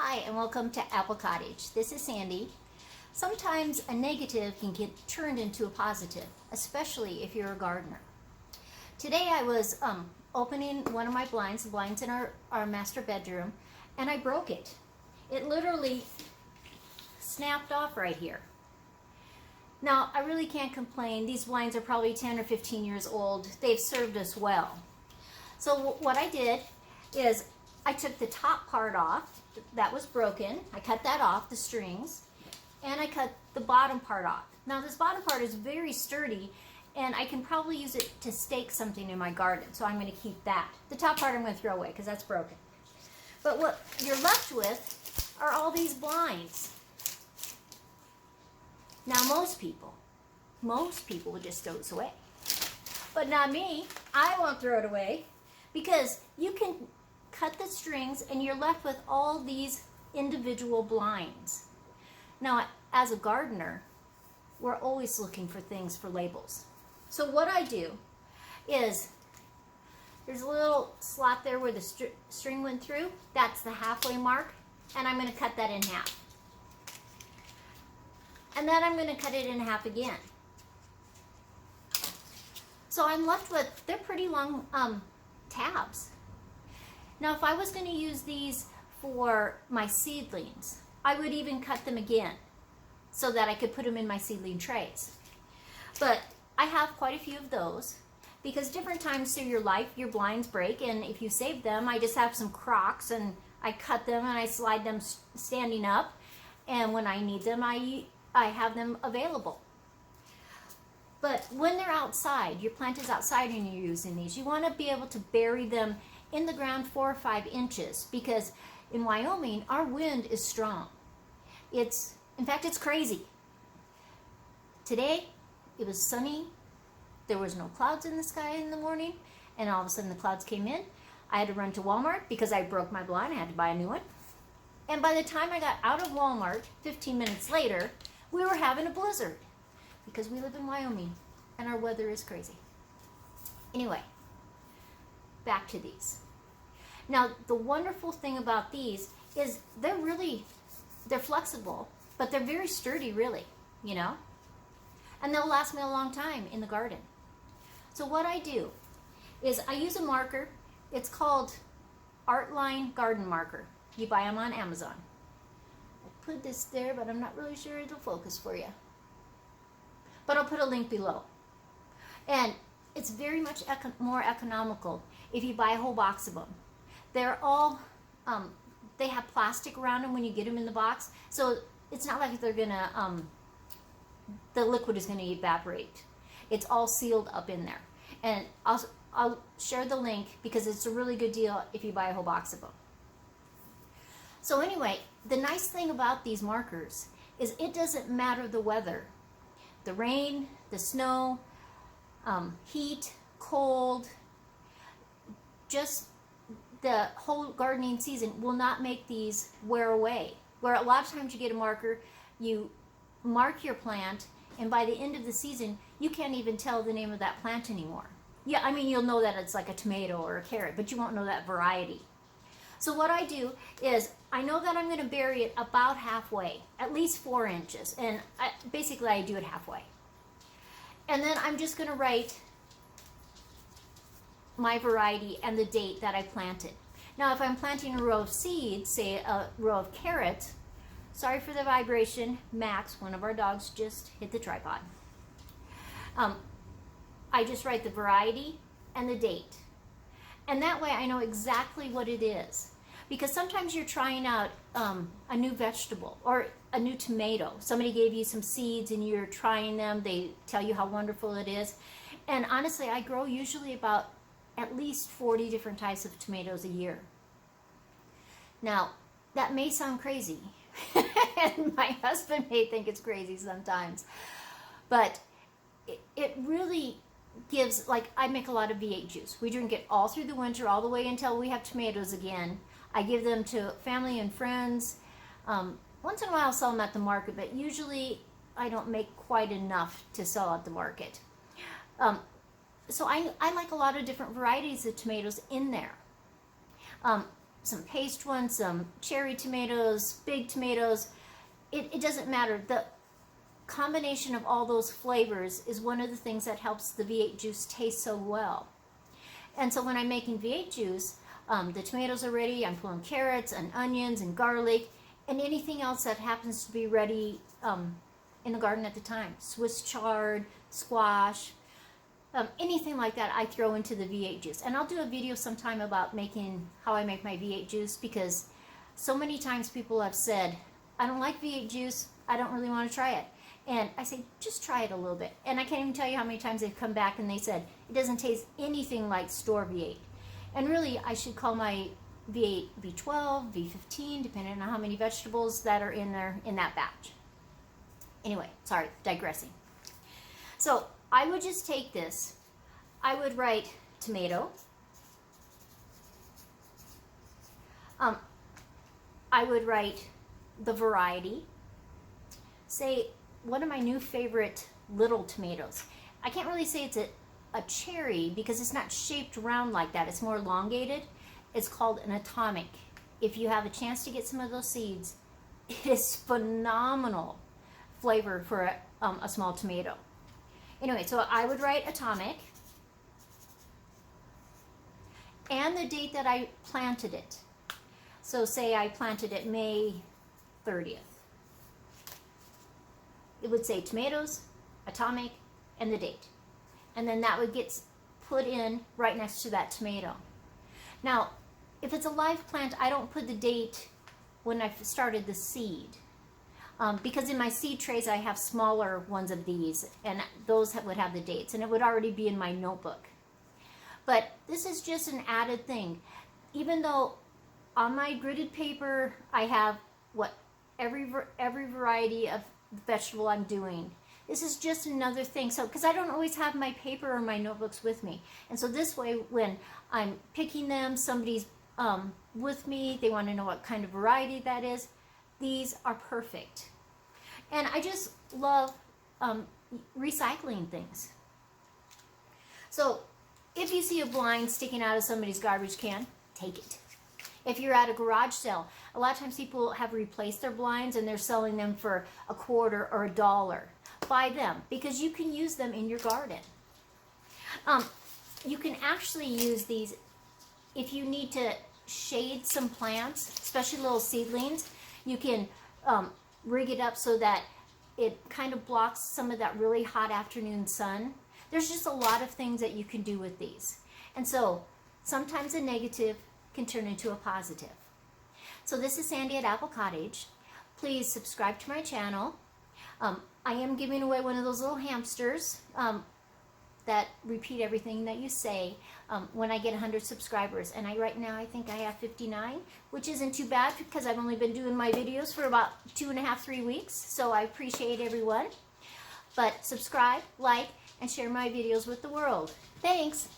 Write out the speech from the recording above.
Hi and welcome to Apple Cottage. This is Sandy. Sometimes a negative can get turned into a positive, especially if you're a gardener. Today I was opening one of my blinds, the blinds in our master bedroom, and I broke it. It literally snapped off right here. Now I really can't complain. These blinds are probably 10 or 15 years old. They've served us well. So what I did is I took the top part off that was broken. I cut that off, the strings, and I cut the bottom part off. Now this bottom part is very sturdy and I can probably use it to stake something in my garden, so I'm going to keep that. The top part I'm going to throw away because that's broken. But what you're left with are all these blinds. Now most people would just throw this away. But not me. I won't throw it away because you can cut the strings and you're left with all these individual blinds. Now, as a gardener, we're always looking for things for labels. So what I do is, there's a little slot there where the string went through. That's the halfway mark, and I'm going to cut that in half. And then I'm going to cut it in half again. So I'm left with, they're pretty long tabs. Now, if I was going to use these for my seedlings, I would even cut them again so that I could put them in my seedling trays. But I have quite a few of those because different times through your life, your blinds break, and if you save them, I just have some crocks and I cut them and I slide them standing up, and when I need them, I have them available. But when they're outside, your plant is outside and you're using these, you want to be able to bury them in the ground 4 or 5 inches, because in Wyoming our wind is strong. In fact, it's crazy. Today it was sunny, there was no clouds in the sky in the morning, and all of a sudden the clouds came in. I had to run to Walmart because I broke my blind. I had to buy a new one, and by the time I got out of Walmart 15 minutes later, we were having a blizzard because we live in Wyoming and our weather is crazy. Anyway, back to these. Now, the wonderful thing about these is they're flexible, but they're very sturdy, really, you know? And they'll last me a long time in the garden. So what I do is I use a marker. It's called Artline Garden Marker. You buy them on Amazon. I put this there, but I'm not really sure it'll focus for you. But I'll put a link below. And it's very much more economical if you buy a whole box of them. They're all, they have plastic around them when you get them in the box, so it's not like they're gonna, the liquid is gonna evaporate. It's all sealed up in there. And I'll share the link because it's a really good deal if you buy a whole box of them. So anyway, the nice thing about these markers is it doesn't matter the weather. The rain, the snow, heat, cold, just the whole gardening season will not make these wear away. Where a lot of times you get a marker, you mark your plant, and by the end of the season, you can't even tell the name of that plant anymore. Yeah, I mean, you'll know that it's like a tomato or a carrot, but you won't know that variety. So what I do is, I know that I'm going to bury it about halfway, at least 4 inches, and basically I do it halfway. And then I'm just going to write my variety and the date that I planted. Now if I'm planting a row of seeds, say a row of carrots, sorry for the vibration, Max, one of our dogs, just hit the tripod. I just write the variety and the date. And that way I know exactly what it is. Because sometimes you're trying out a new vegetable or a new tomato. Somebody gave you some seeds and you're trying them. They tell you how wonderful it is. And honestly, I grow usually about at least 40 different types of tomatoes a year. Now, that may sound crazy. And my husband may think it's crazy sometimes. But it really gives, like, I make a lot of V8 juice. We drink it all through the winter, all the way until we have tomatoes again. I give them to family and friends. Once in a while I'll sell them at the market, but usually I don't make quite enough to sell at the market. So I like a lot of different varieties of tomatoes in there. some paste ones, some cherry tomatoes, big tomatoes. It doesn't matter. The combination of all those flavors is one of the things that helps the V8 juice taste so well. And so when I'm making V8 juice, the tomatoes are ready. I'm pulling carrots and onions and garlic and anything else that happens to be ready in the garden at the time. Swiss chard, squash, anything like that I throw into the V8 juice. And I'll do a video sometime about how I make my V8 juice, because so many times people have said, I don't like V8 juice, I don't really want to try it. And I say, just try it a little bit. And I can't even tell you how many times they've come back and they said, it doesn't taste anything like store V8. And really, I should call my V8 V12, V15, depending on how many vegetables that are in there in that batch. Anyway, sorry, digressing. So I would just take this, I would write tomato, I would write the variety, say one of my new favorite little tomatoes. I can't really say it's a cherry because it's not shaped round like that, it's more elongated. It's called an atomic. If you have a chance to get some of those seeds, it is phenomenal flavor for a small tomato. Anyway, so I would write atomic and the date that I planted it. So say I planted it May 30th. It would say tomatoes, atomic, and the date. And then that would get put in right next to that tomato. Now, if it's a live plant, I don't put the date when I started the seed. Because in my seed trays I have smaller ones of these, and those would have the dates, and it would already be in my notebook. But this is just an added thing. Even though on my gridded paper I have every variety of vegetable I'm doing, this is just another thing. So because I don't always have my paper or my notebooks with me, and so this way when I'm picking them, somebody's with me, they want to know what kind of variety that is, these are perfect. And I just love recycling things. So if you see a blind sticking out of somebody's garbage can, take it. If you're at a garage sale, a lot of times people have replaced their blinds and they're selling them for $1 or $1. Buy them because you can use them in your garden. You can actually use these if you need to shade some plants, especially little seedlings. You can rig it up so that it kind of blocks some of that really hot afternoon sun. There's just a lot of things that you can do with these. And so sometimes a negative can turn into a positive. So this is Sandy at Apple Cottage. Please subscribe to my channel. I am giving away one of those little hamsters that repeat everything that you say when I get 100 subscribers. And right now I think I have 59, which isn't too bad because I've only been doing my videos for about 2.5, 3 weeks. So I appreciate everyone. But subscribe, like, and share my videos with the world. Thanks.